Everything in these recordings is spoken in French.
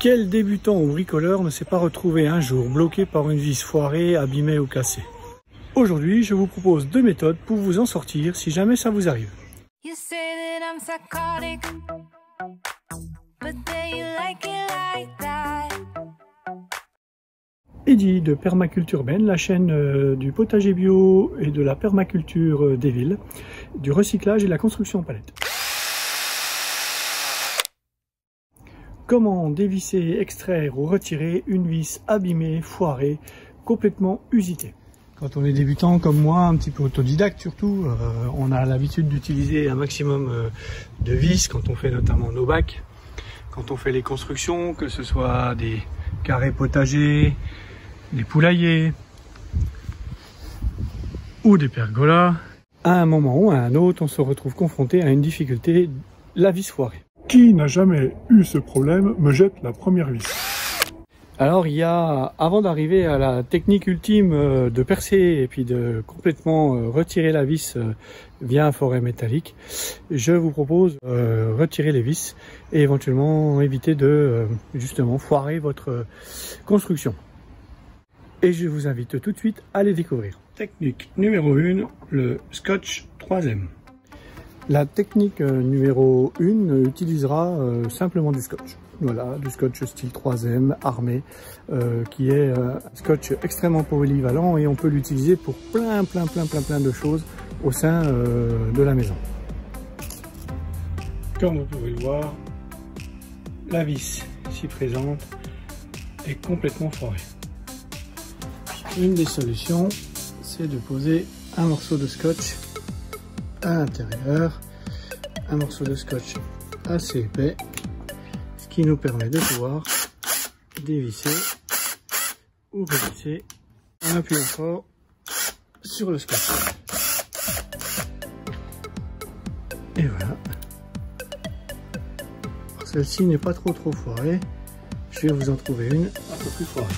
Quel débutant ou bricoleur ne s'est pas retrouvé un jour bloqué par une vis foirée, abîmée ou cassée? Aujourd'hui, je vous propose 2 méthodes pour vous en sortir si jamais ça vous arrive. Eddy de Permaculture Urbaine, la chaîne du potager bio et de la permaculture des villes, du recyclage et de la construction en palette. Comment dévisser, extraire ou retirer une vis abîmée, foirée, complètement usitée. Quand on est débutant comme moi, un petit peu autodidacte surtout, on a l'habitude d'utiliser un maximum de vis quand on fait notamment nos bacs, quand on fait les constructions, que ce soit des carrés potagers, des poulaillers ou des pergolas. À un moment ou à un autre, on se retrouve confronté à une difficulté, la vis foirée. Qui n'a jamais eu ce problème me jette la première vis. Alors il y a, avant d'arriver à la technique ultime de percer et puis de complètement retirer la vis via un forêt métallique, je vous propose retirer les vis et éventuellement éviter de justement foirer votre construction. Et je vous invite tout de suite à les découvrir. Technique numéro 1, le scotch 3M. La technique numéro 1 utilisera simplement du scotch. Voilà, du scotch style 3M armé, qui est un scotch extrêmement polyvalent et on peut l'utiliser pour plein de choses au sein de la maison. Comme vous pouvez le voir, la vis ici présente est complètement foirée. Une des solutions, c'est de poser un morceau de scotch à l'intérieur, un morceau de scotch assez épais, ce qui nous permet de pouvoir dévisser ou revisser en appuyant fort sur le scotch. Et voilà. Celle-ci n'est pas trop foirée. Je vais vous en trouver une un peu plus foirée.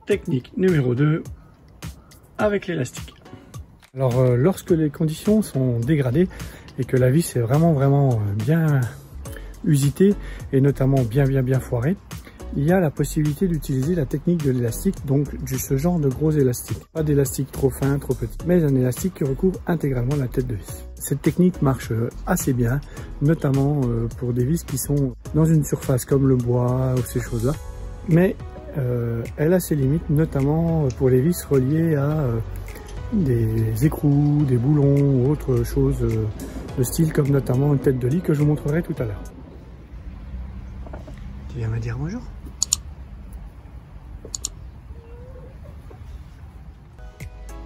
Technique numéro 2, avec l'élastique. Alors lorsque les conditions sont dégradées et que la vis est vraiment bien usitée et notamment bien foirée, il y a la possibilité d'utiliser la technique de l'élastique, donc ce genre de gros élastique. Pas d'élastique trop fin, trop petit, mais un élastique qui recouvre intégralement la tête de vis. Cette technique marche assez bien, notamment pour des vis qui sont dans une surface comme le bois ou ces choses-là. Mais elle a ses limites, notamment pour les vis reliées à des écrous, des boulons ou autre chose de style, comme notamment une tête de lit que je vous montrerai tout à l'heure. Tu viens me dire bonjour?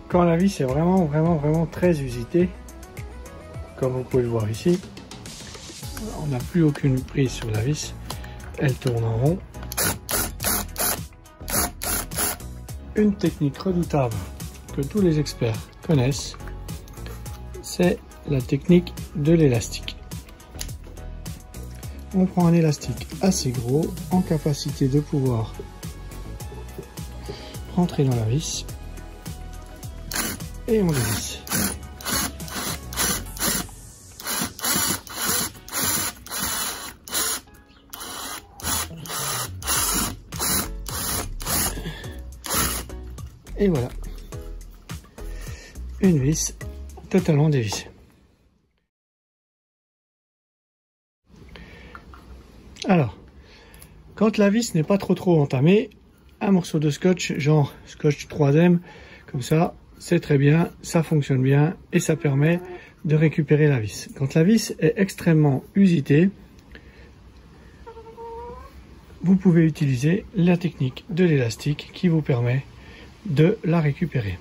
Quand la vis est vraiment très usitée, comme vous pouvez le voir ici, on n'a plus aucune prise sur la vis, elle tourne en rond. Une technique redoutable que tous les experts connaissent, c'est la technique de l'élastique. On prend un élastique assez gros, en capacité de pouvoir rentrer dans la vis, et on dévisse. Et voilà, une vis totalement dévissée. Alors, quand la vis n'est pas trop entamée, un morceau de scotch, genre scotch 3M, comme ça, c'est très bien, ça fonctionne bien et ça permet de récupérer la vis. Quand la vis est extrêmement usitée, vous pouvez utiliser la technique de l'élastique qui vous permet de la récupérer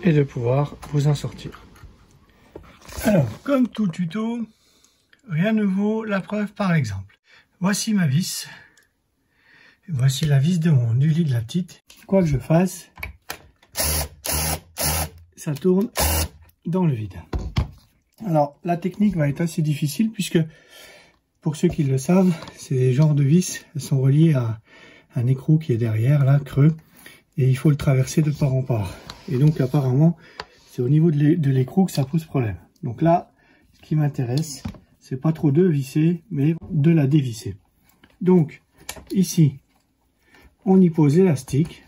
et de pouvoir vous en sortir. Alors, comme tout tuto, rien ne vaut la preuve par l'exemple. Voici ma vis. Voici la vis du lit de la petite. Quoi que je fasse, ça tourne dans le vide. Alors la technique va être assez difficile puisque pour ceux qui le savent, ces genres de vis elles sont reliées à un écrou qui est derrière, là, creux, et il faut le traverser de part en part. Et donc apparemment, c'est au niveau de l'écrou que ça pose problème. Donc là, ce qui m'intéresse, c'est pas trop de visser, mais de la dévisser. Donc ici, on y pose l'élastique.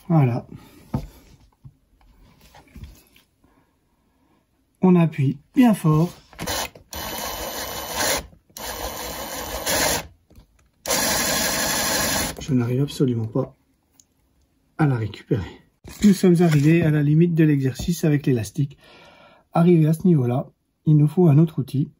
Voilà. On appuie bien fort. Je n'arrive absolument pas à la récupérer. Nous sommes arrivés à la limite de l'exercice avec l'élastique. Arrivé à ce niveau-là, il nous faut un autre outil.